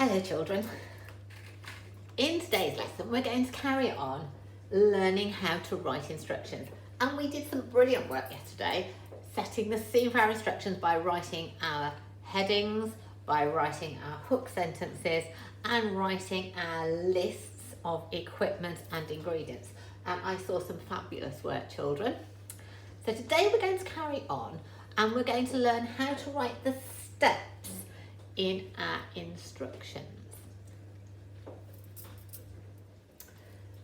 Hello children. In today's lesson we're going to carry on learning how to write instructions, and we did some brilliant work yesterday setting the scene for our instructions by writing our headings, by writing our hook sentences and writing our lists of equipment and ingredients. I saw some fabulous work, children. So today we're going to carry on and we're going to learn how to write the steps in our instructions.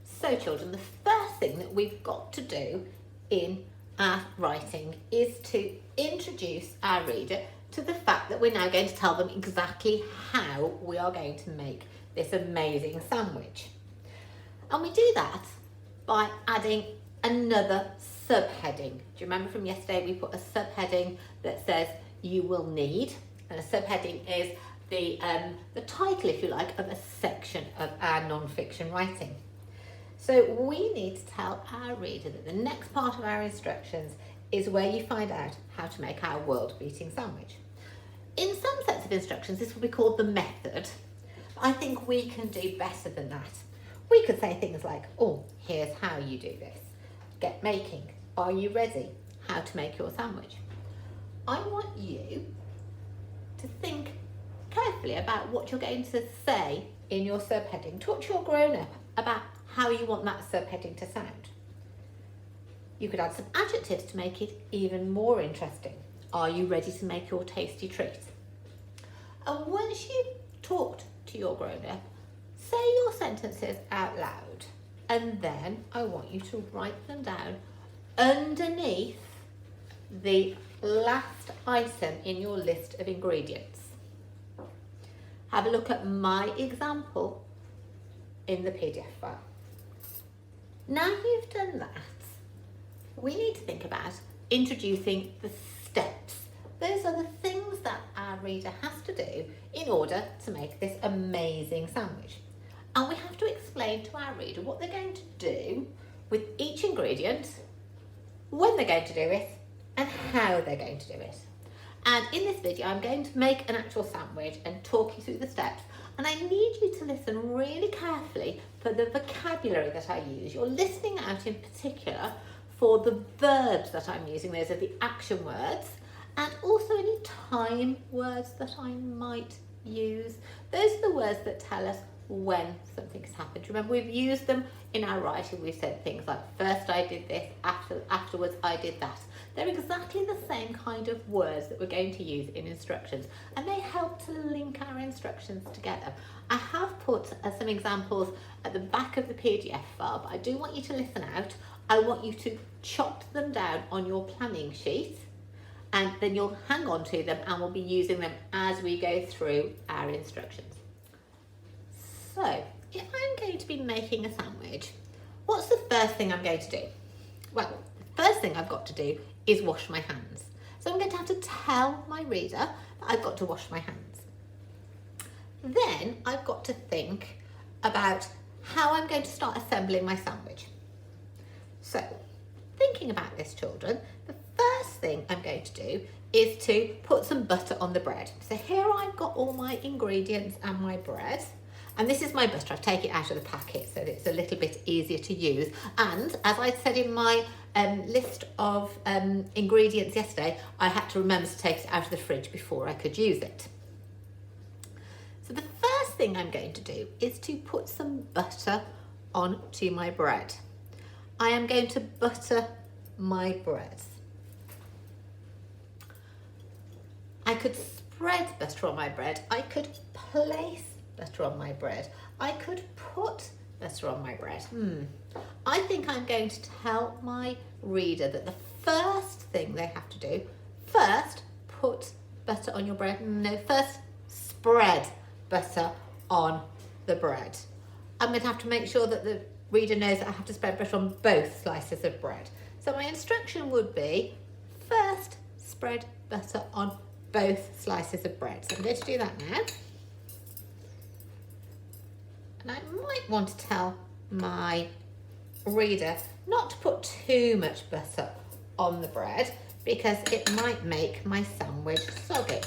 So children, the first thing that we've got to do in our writing is to introduce our reader to the fact that we're now going to tell them exactly how we are going to make this amazing sandwich. And we do that by adding another subheading. Do you remember from yesterday we put a subheading that says you will need, and a subheading is the title, if you like, of a section of our non-fiction writing. So we need to tell our reader that the next part of our instructions is where you find out how to make our world-beating sandwich. In some sets of instructions, this will be called the method. I think we can do better than that. We could say things like, oh, here's how you do this. Get making. Are you ready? How to make your sandwich. I want you to think carefully about what you're going to say in your subheading. Talk to your grown-up about how you want that subheading to sound. You could add some adjectives to make it even more interesting. Are you ready to make your tasty treat? And once you've talked to your grown-up, say your sentences out loud, and then I want you to write them down underneath the last item in your list of ingredients. Have a look at my example in the PDF file. Now you've done that, we need to think about introducing the steps. Those are the things that our reader has to do in order to make this amazing sandwich. And we have to explain to our reader what they're going to do with each ingredient, when they're going to do it, and how they're going to do it. And in this video, I'm going to make an actual sandwich and talk you through the steps. And I need you to listen really carefully for the vocabulary that I use. You're listening out in particular for the verbs that I'm using. Those are the action words, and also any time words that I might use. Those are the words that tell us when something has happened. Remember, we've used them in our writing. We've said things like, first I did this, afterwards I did that. They're exactly the same kind of words that we're going to use in instructions, and they help to link our instructions together. I have put some examples at the back of the PDF file, but I do want you to listen out. I want you to jot them down on your planning sheet, and then you'll hang on to them and we'll be using them as we go through our instructions. So, if I'm going to be making a sandwich, what's the first thing I'm going to do? Well, the first thing I've got to do is wash my hands. So I'm going to have to tell my reader that I've got to wash my hands. Then I've got to think about how I'm going to start assembling my sandwich. So, thinking about this, children, the first thing I'm going to do is to put some butter on the bread. So here I've got all my ingredients and my bread. And this is my butter. I've taken it out of the packet so that it's a little bit easier to use. And as I said in my list of ingredients yesterday, I had to remember to take it out of the fridge before I could use it. So the first thing I'm going to do is to put some butter onto my bread. I am going to butter my bread. I could spread butter on my bread. I could place butter on my bread. I could put butter on my bread. I think I'm going to tell my reader that the first thing they have to do, first put butter on your bread. No, first spread butter on the bread. I'm going to have to make sure that the reader knows that I have to spread butter on both slices of bread. So my instruction would be, first spread butter on both slices of bread. So I'm going to do that now. And I might want to tell my reader not to put too much butter on the bread because it might make my sandwich soggy.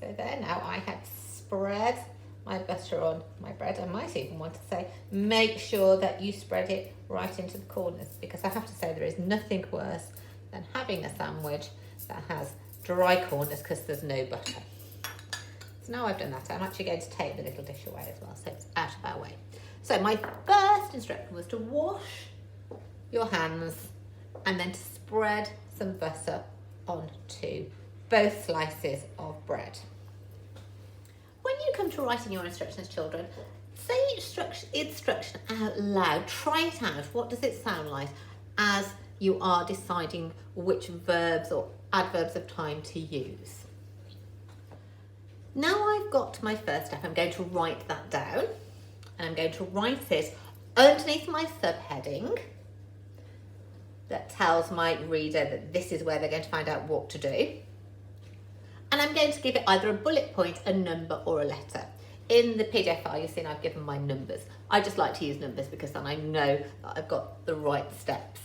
So there now I have spread my butter on my bread. I might even want to say, make sure that you spread it right into the corners, because I have to say there is nothing worse than having a sandwich that has dry corners because there's no butter. So now I've done that, I'm actually going to take the little dish away as well, so it's out of our way. So my first instruction was to wash your hands and then to spread some butter onto both slices of bread. When you come to writing your instructions, children, say each instruction out loud. Try it out. What does it sound like as you are deciding which verbs or adverbs of time to use? Now I've got to my first step, I'm going to write that down, and I'm going to write it underneath my subheading that tells my reader that this is where they're going to find out what to do. And I'm going to give it either a bullet point, a number, or a letter. In the PDF file, you've seen I've given my numbers. I just like to use numbers because then I know that I've got the right steps.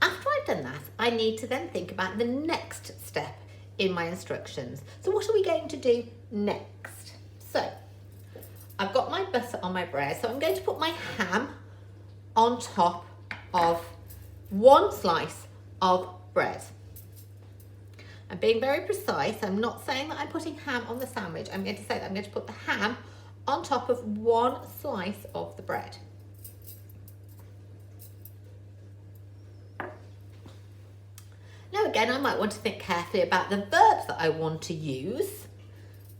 After I've done that, I need to then think about the next step in my instructions. So what are we going to do next? So I've got my butter on my bread, so I'm going to put my ham on top of one slice of bread. I'm being very precise. I'm not saying that I'm putting ham on the sandwich. I'm going to say that I'm going to put the ham on top of one slice of the bread. Now again, I might want to think carefully about the verbs that I want to use.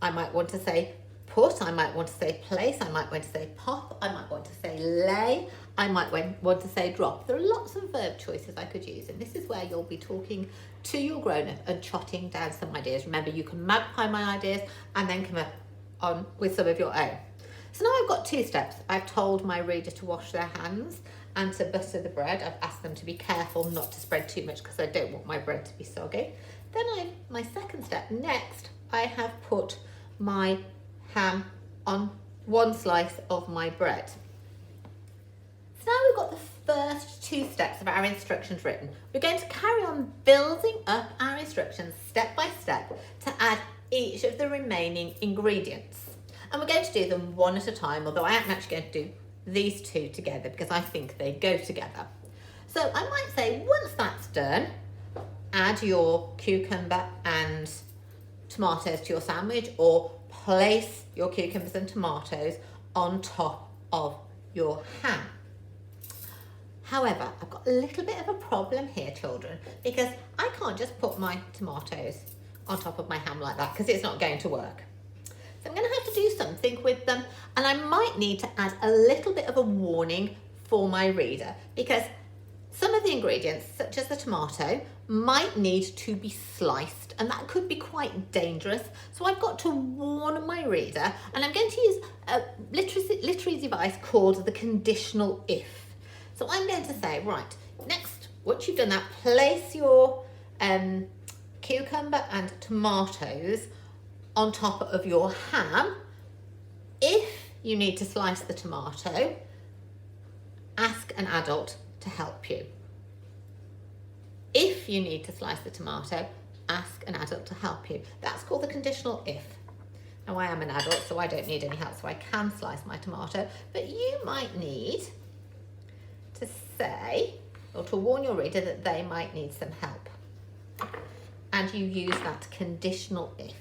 I might want to say put, I might want to say place, I might want to say pop, I might want to say lay, I might want to say drop. There are lots of verb choices I could use, and this is where you'll be talking to your grown-up and jotting down some ideas. Remember, you can magpie my ideas and then come up on with some of your own. So now I've got two steps. I've told my reader to wash their hands and to butter the bread. I've asked them to be careful not to spread too much because I don't want my bread to be soggy. Then my second step, next, I have put my ham on one slice of my bread. So now we've got the first two steps of our instructions written. We're going to carry on building up our instructions step by step to add each of the remaining ingredients. And we're going to do them one at a time, although I am actually going to do these two together because I think they go together. So I might say once that's done, add your cucumber and tomatoes to your sandwich, or place your cucumbers and tomatoes on top of your ham. However, I've got a little bit of a problem here, children, because I can't just put my tomatoes on top of my ham like that because it's not going to work. So I'm going to have to do something with them, and I might need to add a little bit of a warning for my reader, because some of the ingredients, such as the tomato, might need to be sliced, and that could be quite dangerous. So I've got to warn my reader, and I'm going to use a literary device called the conditional if. So I'm going to say, right, next, once you've done that, place your cucumber and tomatoes on top of your ham. If you need to slice the tomato, ask an adult to help you. If you need to slice the tomato, ask an adult to help you. That's called the conditional if. Now I am an adult, so I don't need any help, so I can slice my tomato, but you might need to say, or to warn your reader that they might need some help. And you use that conditional if.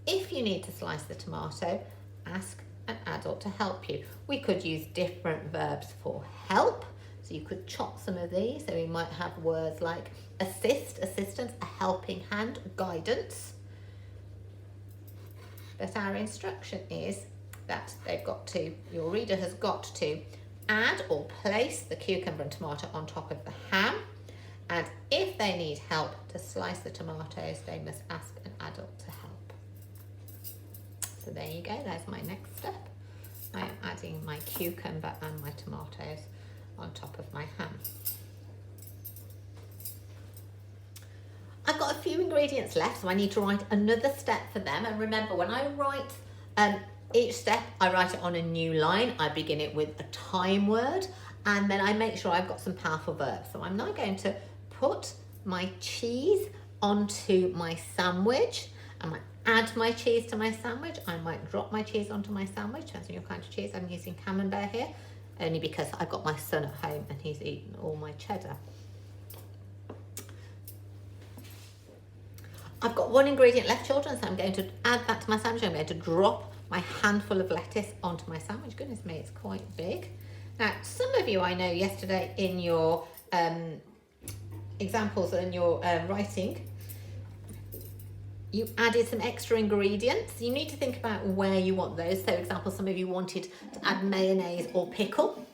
If you need to slice the tomato, ask an adult to help you. We could use different verbs for help. So you could chop some of these. So we might have words like assist, assistance, a helping hand, guidance. But our instruction is that your reader has got to add or place the cucumber and tomato on top of the ham. And if they need help to slice the tomatoes, they must ask an adult to help. So there you go, there's my next step. I am adding my cucumber and my tomatoes on top of my ham. I've got a few ingredients left, so I need to write another step for them. And remember, when I write each step, I write it on a new line. I begin it with a time word, and then I make sure I've got some powerful verbs. So I'm now going to put my cheese onto my sandwich. I might add my cheese to my sandwich. I might drop my cheese onto my sandwich, depends on your kind of cheese. I'm using camembert here, only because I've got my son at home and he's eaten all my cheddar. I've got one ingredient left, children, so I'm going to add that to my sandwich. I'm going to drop my handful of lettuce onto my sandwich. Goodness me, it's quite big. Now, some of you I know yesterday in your examples and your writing, you added some extra ingredients. You need to think about where you want those. So, for example, some of you wanted to add mayonnaise or pickle.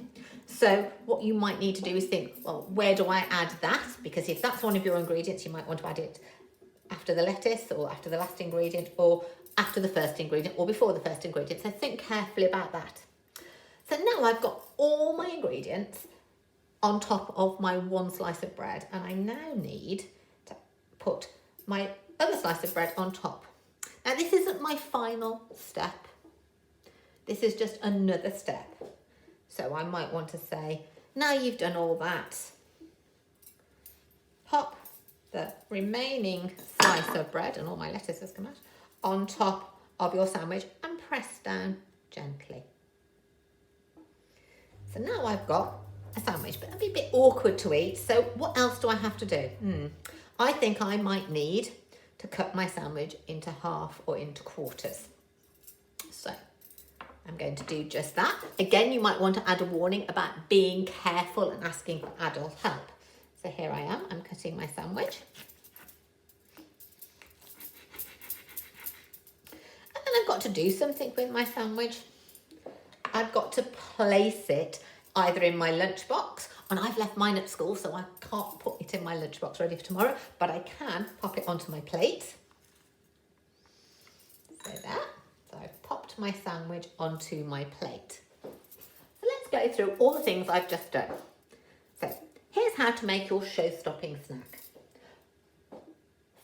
So what you might need to do is think, well, where do I add that? Because if that's one of your ingredients, you might want to add it after the lettuce or after the last ingredient or after the first ingredient or before the first ingredient. So think carefully about that. So now I've got all my ingredients on top of my one slice of bread, and I now need to put my other slice of bread on top. Now this isn't my final step. This is just another step. So I might want to say, now you've done all that, pop the remaining slice of bread, and all my lettuce has come out, on top of your sandwich and press down gently. So now I've got a sandwich, but it'll be a bit awkward to eat. So what else do I have to do? I think I might need to cut my sandwich into half or into quarters. So I'm going to do just that. Again, you might want to add a warning about being careful and asking for adult help. So here I am, I'm cutting my sandwich. And then I've got to do something with my sandwich. I've got to place it either in my lunchbox, and I've left mine at school, so I can't put it in my lunchbox ready for tomorrow, but I can pop it onto my plate. So that. So I've popped my sandwich onto my plate. So let's go through all the things I've just done. So here's how to make your show-stopping snack.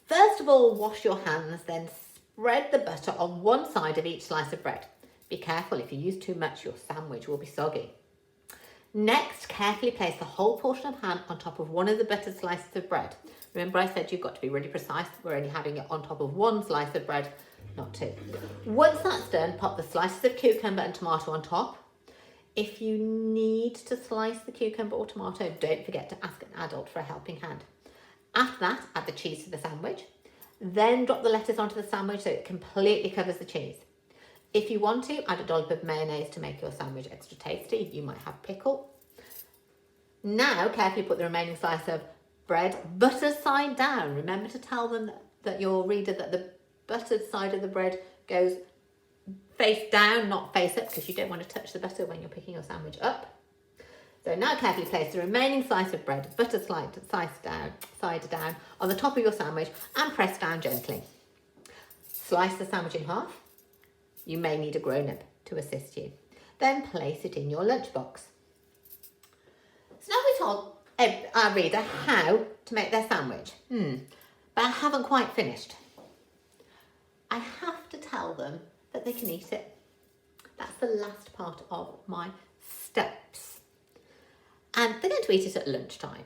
First of all, wash your hands, then spread the butter on one side of each slice of bread. Be careful, if you use too much, your sandwich will be soggy. Next, carefully place the whole portion of ham on top of one of the buttered slices of bread. Remember I said you've got to be really precise. We're only having it on top of one slice of bread, not two. Once that's done, pop the slices of cucumber and tomato on top. If you need to slice the cucumber or tomato, don't forget to ask an adult for a helping hand. After that, add the cheese to the sandwich. Then drop the lettuce onto the sandwich so it completely covers the cheese. If you want to, add a dollop of mayonnaise to make your sandwich extra tasty. You might have pickle. Now, carefully put the remaining slice of bread buttered side down. Remember to tell them that your reader that the buttered side of the bread goes face down, not face up, because you don't want to touch the butter when you're picking your sandwich up. So now carefully place the remaining slice of bread, buttered side down, on the top of your sandwich and press down gently. Slice the sandwich in half. You may need a grown-up to assist you. Then place it in your lunchbox. So now we told our reader how to make their sandwich. But I haven't quite finished. I have to tell them that they can eat it. That's the last part of my steps. And they're going to eat it at lunchtime.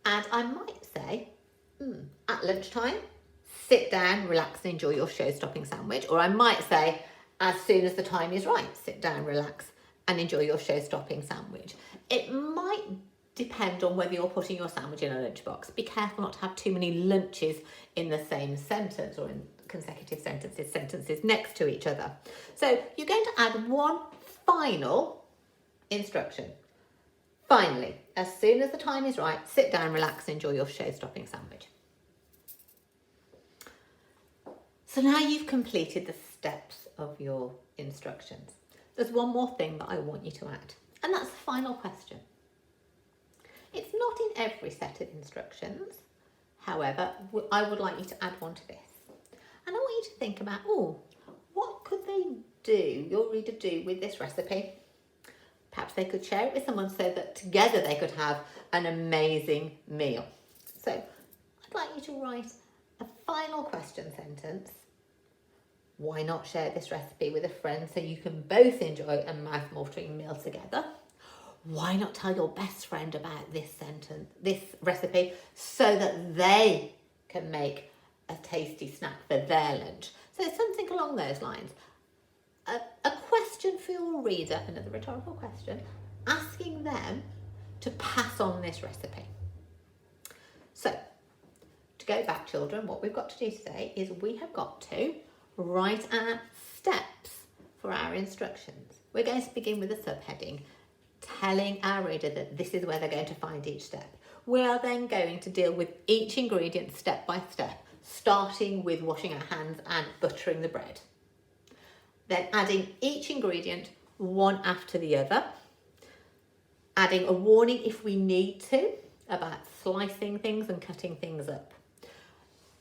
And I might say, at lunchtime, sit down, relax and enjoy your show-stopping sandwich. Or I might say, as soon as the time is right, sit down, relax and enjoy your show-stopping sandwich. It might depend on whether you're putting your sandwich in a lunchbox. Be careful not to have too many lunches in the same sentence or in consecutive sentences next to each other. So you're going to add one final instruction. Finally, as soon as the time is right, sit down, relax, enjoy your show-stopping sandwich. So now you've completed the steps of your instructions. There's one more thing that I want you to add, and that's the final question. It's not in every set of instructions. However, I would like you to add one to this. And I want you to think about, what could they do, your reader do with this recipe? Perhaps they could share it with someone so that together they could have an amazing meal. So I'd like you to write a final question sentence. Why not share this recipe with a friend so you can both enjoy a mouth-watering meal together? Why not tell your best friend about this recipe so that they can make a tasty snack for their lunch. So something along those lines. A question for your reader, another rhetorical question, asking them to pass on this recipe. So, to go back, children, what we've got to do today is we have got to write our steps for our instructions. We're going to begin with a subheading, telling our reader that this is where they're going to find each step. We are then going to deal with each ingredient step by step, starting with washing our hands and buttering the bread. Then adding each ingredient one after the other, adding a warning if we need to about slicing things and cutting things up.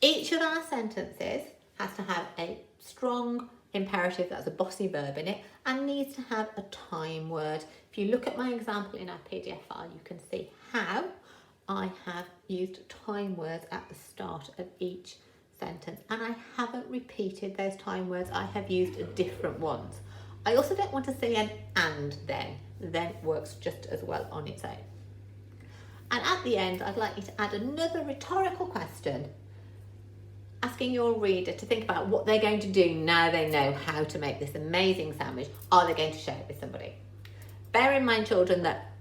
Each of our sentences has to have a strong imperative, that's a bossy verb in it, and needs to have a time word. If you look at my example in our PDF file, you can see how I have used time words at the start of each sentence, and I haven't repeated those time words, I have used different ones. I also don't want to say an and then works just as well on its own. And at the end, I'd like you to add another rhetorical question, asking your reader to think about what they're going to do now they know how to make this amazing sandwich. Are they going to share it with somebody? Bear in mind, children, that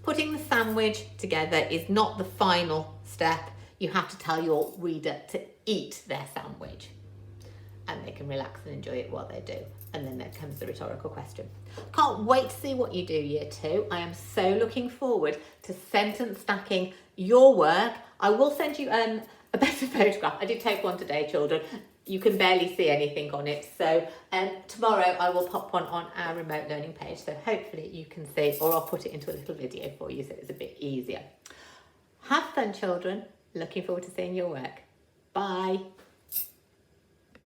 putting the sandwich together is not the final step. You have to tell your reader to eat their sandwich, and they can relax and enjoy it while they do. And then there comes the rhetorical question. Can't wait to see what you do year 2. I am so looking forward to sentence stacking your work. I will send you a better photograph. I did take one today, children. You can barely see anything on it. So tomorrow I will pop one on our remote learning page. So hopefully you can see, or I'll put it into a little video for you so it's a bit easier. Have fun, children. Looking forward to seeing your work. Bye.